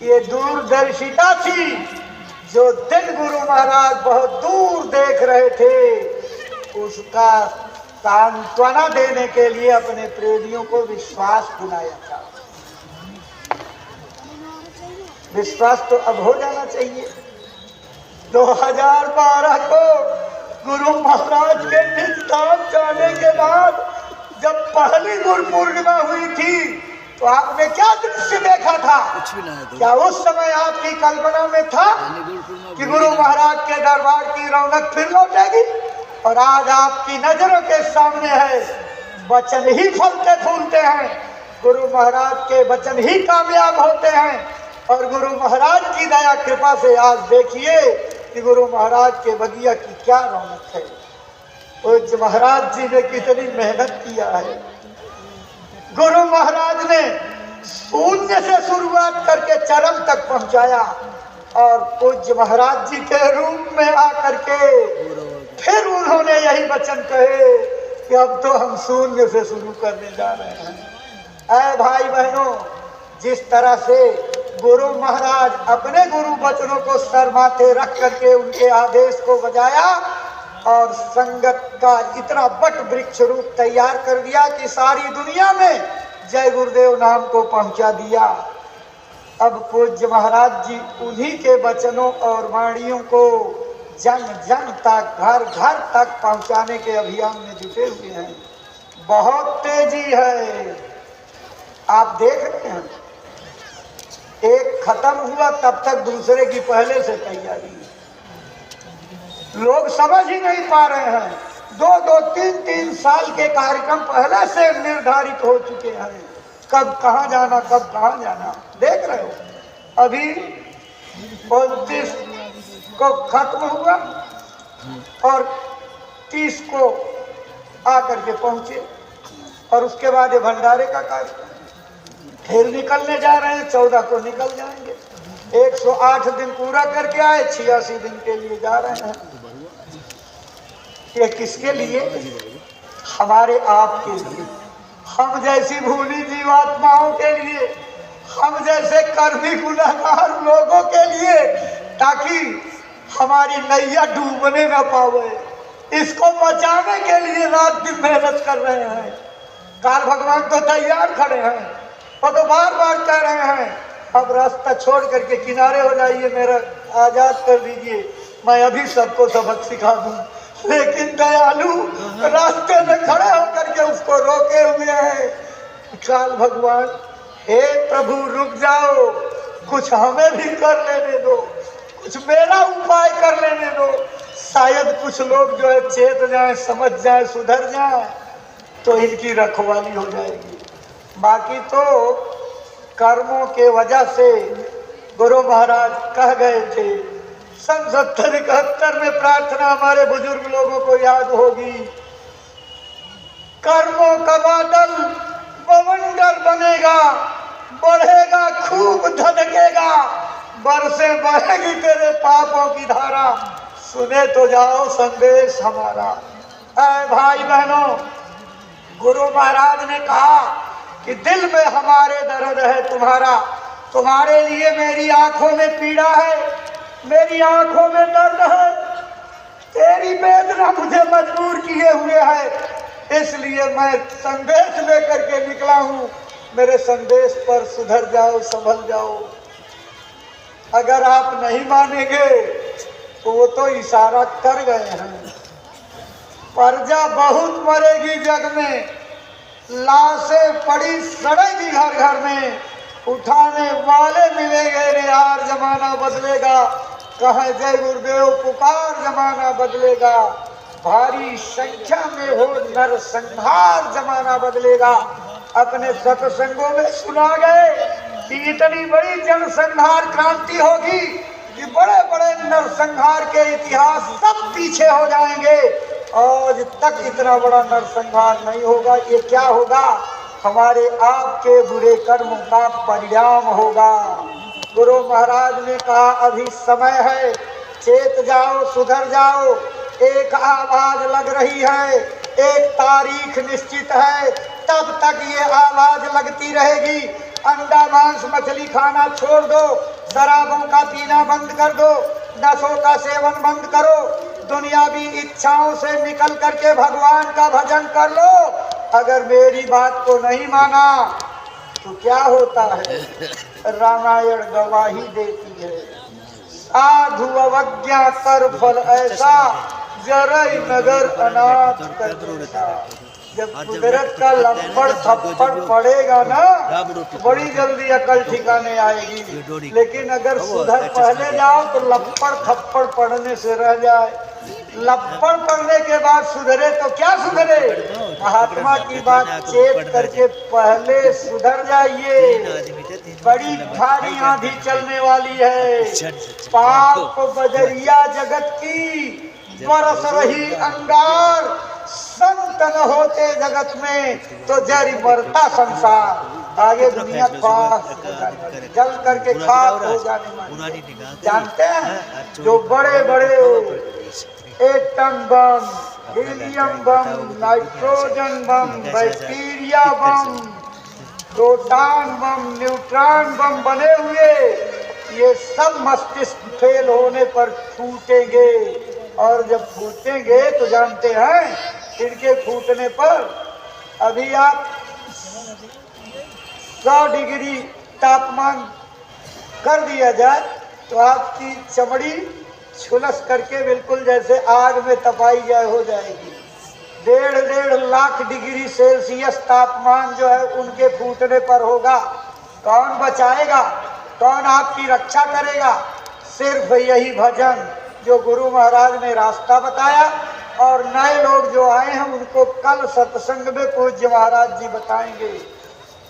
ये दूरदर्शिता थी जो दिन गुरु महाराज बहुत दूर देख रहे थे, उसका सांत्वना देने के लिए अपने प्रेमियों को विश्वास दिलाया था। विश्वास तो अब हो जाना चाहिए। 2012 को गुरु महाराज के निधान जाने के बाद जब पहली गुरु पूर्णिमा हुई थी तो आपने क्या दृश्य देखा था? क्या उस समय आपकी कल्पना में था कि गुरु महाराज के दरबार की रौनक फिर लौटेगी? और आज आपकी नजरों के सामने है, वचन ही फलते फूलते हैं, गुरु महाराज के वचन ही कामयाब होते हैं। और गुरु महाराज की दया कृपा से आज देखिए कि गुरु महाराज के बगिया की क्या रौनक है। पूज्य महाराज जी ने कितनी मेहनत किया है। गुरु महाराज ने शून्य से शुरुआत करके चरम तक पहुंचाया और पूज्य महाराज जी के रूप में आकर के फिर उन्होंने यही वचन कहे कि अब तो हम शून्य से शुरू करने जा रहे हैं। ऐ भाई बहनों, जिस तरह से गुरु महाराज अपने गुरु वचनों को सर माथे रख करके उनके आदेश को बजाया और संगत का इतना बट वृक्ष रूप तैयार कर दिया कि सारी दुनिया में जय गुरुदेव नाम को पहुंचा दिया। अब पूज्य महाराज जी उन्हीं के वचनों और वाणियों को जन जन तक, घर घर तक पहुंचाने के अभियान में जुटे हुए हैं। बहुत तेजी है, आप देख रहे हैं। एक खत्म हुआ तब तक दूसरे की पहले से तैयारी। लोग समझ ही नहीं पा रहे हैं। 2-2, 3-3 साल के कार्यक्रम पहले से निर्धारित हो चुके हैं, कब कहाँ जाना, कब कहाँ जाना। देख रहे हो, अभी 29 को खत्म हुआ और 30 को आकर के पहुंचे और उसके बाद ये भंडारे का कार्यक्रम फिर निकलने जा रहे हैं। 14 को निकल जाएंगे। 108 दिन पूरा करके आए, 86 दिन के लिए जा रहे हैं। ये किसके लिए? हमारे आपके लिए, हम जैसी भूली जीवात्माओं के लिए, हम जैसे कर्मी गुनहगार लोगों के लिए, ताकि हमारी नैया डूबने न पावे। इसको बचाने के लिए रात दिन मेहनत कर रहे हैं। काल भगवान तो तैयार खड़े हैं, वो तो बार बार कह रहे हैं अब रास्ता छोड़ करके किनारे हो जाइए, मेरा आजाद कर दीजिए, मैं अभी सबको सबक सिखा दूं। लेकिन दयालु रास्ते में खड़े होकर के उसको रोके हुए हैं। काल भगवान, हे प्रभु रुक जाओ, कुछ हमें भी कर लेने दो, कुछ मेरा उपाय कर लेने दो। शायद कुछ लोग जो है चेत जाए, समझ जाए, सुधर जाए तो इनकी रखवाली हो जाएगी। बाकी तो कर्मों के वजह से गुरु महाराज कह गए थे। सन 70-71 में प्रार्थना हमारे बुजुर्ग लोगों को याद होगी। कर्मों का बादल बवंडर बनेगा, बढ़ेगा खूब धधकेगा, बरसे बहेगी तेरे पापों की धारा, सुने तो जाओ संदेश हमारा। ऐ भाई बहनों, गुरु महाराज ने कहा कि दिल में हमारे दर्द है तुम्हारा, तुम्हारे लिए मेरी आंखों में पीड़ा है, मेरी आंखों में दर्द है, तेरी वेदना मुझे मजबूर किए हुए है, इसलिए मैं संदेश लेकर के निकला हूँ। मेरे संदेश पर सुधर जाओ, संभल जाओ। अगर आप नहीं मानेंगे तो वो तो इशारा कर गए हैं। प्रजा बहुत मरेगी जग में, लाशें पड़ी सड़ेगी घर घर में, उठाने वाले मिलेंगे रे यार, जमाना बदलेगा, कहे जय गुरुदेव पुकार, जमाना बदलेगा, भारी संख्या में हो नरसंहार, जमाना बदलेगा। अपने सत्संगों में सुना गए कि इतनी बड़ी जनसंहार क्रांति होगी कि बड़े बड़े नरसंहार के इतिहास सब पीछे हो जाएंगे। आज तक इतना बड़ा नरसंहार नहीं होगा। ये क्या होगा? हमारे आपके बुरे कर्मों का परिणाम होगा। गुरु महाराज ने कहा अभी समय है, चेत जाओ, सुधर जाओ। एक आवाज लग रही है, एक तारीख निश्चित है, तब तक ये आवाज लगती रहेगी। अंडा मांस मछली खाना छोड़ दो, शराबों का पीना बंद कर दो, नशों का सेवन बंद करो, दुनियावी इच्छाओं से निकल करके भगवान का भजन कर लो। अगर मेरी बात को नहीं माना तो क्या होता है? रामायण गवाही देती है, साधु अवज्ञा कर फल ऐसा, जरई नगर अनाथ कर देता। जब कुदरत का लपड़ थप्पड़ पड़ेगा ना, बड़ी जल्दी अकल ठिकाने आएगी। लेकिन अगर सुधर पहले जाओ तो लपड़ थप्पड़ पड़ने से रह जाए, लपड़ पड़ने के बाद सुधरे तो क्या सुधरे? महात्मा की बात चेत करके पहले सुधर जाइए। बड़ी भारी आंधी चलने वाली है, पाप बजरिया जगत की बरस रही अंगार, संत न होते जगत में तो जरी मरता संसार। आगे दुनिया जल करके खाक हो जाने वाली। जानते हैं जो बड़े बड़े एटम बम, हीलियम बम, नाइट्रोजन बम, बैक्टीरिया बम, प्रोटॉन बम, न्यूट्रॉन बम बने हुए, ये सब मस्तिष्क फेल होने पर फूटेंगे। और जब फूटेंगे तो जानते हैं इनके फूटने पर अभी आप 100 डिग्री तापमान कर दिया जाए तो आपकी चमड़ी छुलस करके बिल्कुल जैसे आग में तपाई जाए हो जाएगी। 1.5 लाख डिग्री सेल्सियस तापमान जो है उनके फूटने पर होगा। कौन बचाएगा? कौन आपकी रक्षा करेगा? सिर्फ यही भजन जो गुरु महाराज ने रास्ता बताया, और नए लोग जो आए हैं उनको कल सत्संग में पूज्य महाराज जी बताएंगे।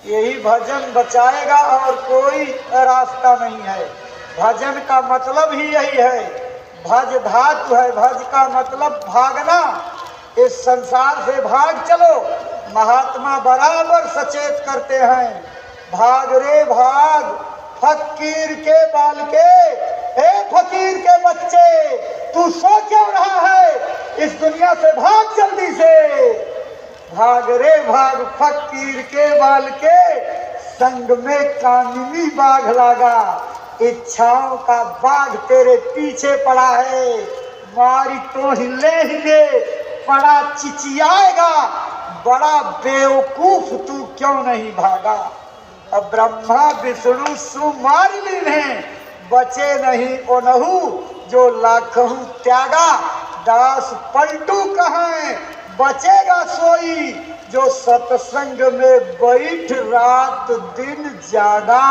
यही भजन बचाएगा और कोई रास्ता नहीं है। भजन का मतलब ही यही है, भज धातु है, भज का मतलब भागना। इस संसार से भाग चलो। महात्मा बराबर सचेत करते हैं, भाग रे भाग फकीर के बाल के, ए फकीर के बच्चे तू सो क्यों रहा है? इस दुनिया से भाग जल्दी से। भाग रे भाग फकीर के बाल के, संग में कामिनी बाघ लागा। इच्छाओं का बाघ तेरे पीछे पड़ा है, मारी तो हिले हिले पड़ा चिचियाएगा। बड़ा बेवकूफ तू क्यों नहीं भागा? अब ब्रह्मा विष्णु सुमारी लीन बचे नहीं ओनहु, जो लाखों त्यागा। दास पलटू कहाँ बचेगा सोई, जो सत्संग में बैठ रात दिन जागा।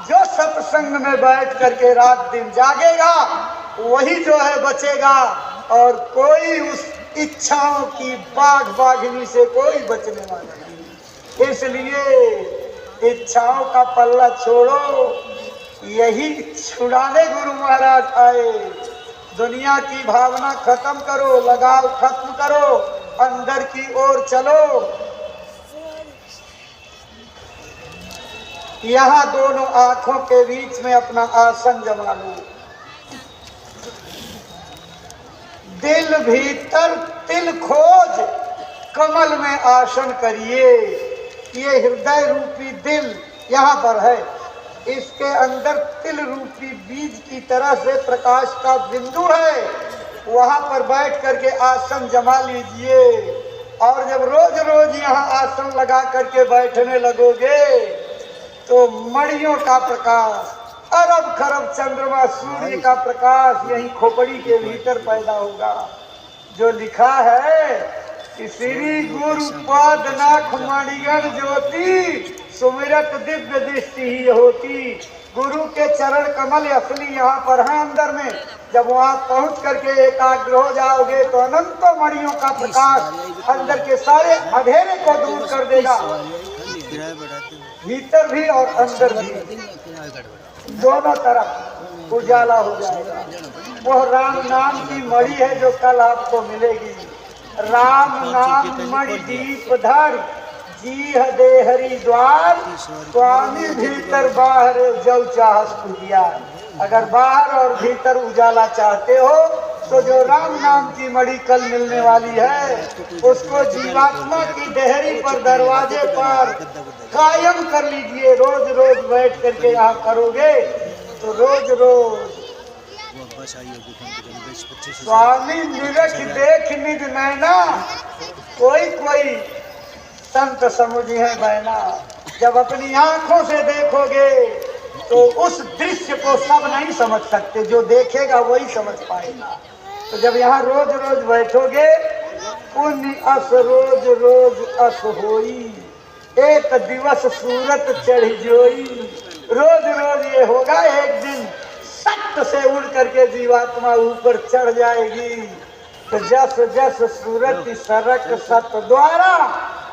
जो सत्संग में बैठ करके रात दिन जागेगा वही जो है बचेगा, और कोई उस इच्छाओं की बाघ बाघिनी से कोई बचने वाला नहीं। इसलिए इच्छाओं का पल्ला छोड़ो, यही छुड़ाने गुरु महाराज आए। दुनिया की भावना खत्म करो, लगाव खत्म करो, अंदर की ओर चलो। यहाँ दोनों आंखों के बीच में अपना आसन जमा लो। दिल भीतर तिल खोज, कमल में आसन करिए। ये हृदय रूपी दिल यहाँ पर है, इसके अंदर तिल रूपी बीज की तरह से प्रकाश का बिंदु है। वहाँ पर बैठ करके आसन जमा लीजिए। और जब रोज रोज यहाँ आसन लगा करके बैठने लगोगे तो मणियों का प्रकाश, अरब खरब चंद्रमा सूर्य का प्रकाश यही खोपड़ी के भीतर पैदा होगा। जो लिखा है कि श्री गुरु पद नाथ मणिगण ज्योति, सुमिरत दिव्य दृष्टि ही होती। गुरु के चरण कमल असली यहाँ पर है अंदर में। जब वहाँ पहुँच करके एकाग्र हो जाओगे तो अनंतों मणियों का प्रकाश अंदर के सारे अंधेरे को दूर कर देगा, भीतर भी और अंदर भी, दोनों तरफ उजाला हो जाएगा। वह राम नाम की मणि है जो कल आपको मिलेगी। राम नाम मणि दीप धर, जी दे हरि द्वार, स्वामी भीतर बाहर जो चाहस पूजिया। अगर बाहर और भीतर उजाला चाहते हो तो जो राम नाम की मणि कल मिलने वाली है, उसको जीवात्मा की डेहरी पर, दरवाजे पर कायम कर लीजिए। रोज रोज बैठ करके आप करोगे तो रोज रोज स्वामी निरख देख निज नैना, कोई कोई संत समुझी है बैना। जब अपनी आंखों से देखोगे तो उस दृश्य को सब नहीं समझ सकते, जो देखेगा वही समझ पाएगा। तो जब यहाँ रोज रोज बैठोगे, पुण्य अस रोज रोज अस होई, एक दिवस सूरत चढ़ी जोई। रोज रोज ये होगा, एक दिन सत्य से उड़ करके जीवात्मा ऊपर चढ़ जाएगी। तो जस जस सूरत सरक सत द्वारा,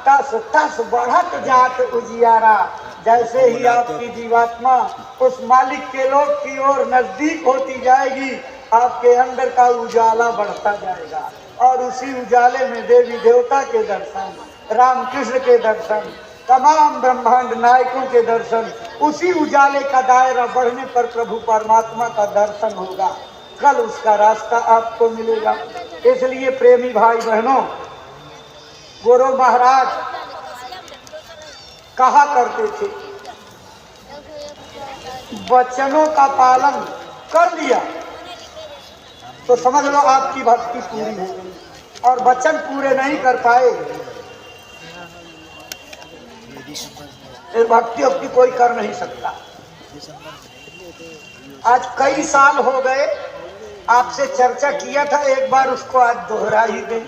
तस तस बढ़त जात उजियारा। जैसे ही आपकी जीवात्मा उस मालिक के लोक की ओर नजदीक होती जाएगी, आपके अंदर का उजाला बढ़ता जाएगा। और उसी उजाले में देवी देवता के दर्शन, रामकृष्ण के दर्शन, तमाम ब्रह्मांड नायकों के दर्शन, उसी उजाले का दायरा बढ़ने पर प्रभु परमात्मा का दर्शन होगा। कल उसका रास्ता आपको मिलेगा। इसलिए प्रेमी भाई बहनों, गुरु महाराज कहा करते थे, वचनों का पालन कर लिया तो समझ लो आपकी भक्ति पूरी हो गई, और वचन पूरे नहीं कर पाए, भक्ति अपनी कोई कर नहीं सकता। आज कई साल हो गए, आपसे चर्चा किया था एक बार, उसको आज दोहरा ही दें।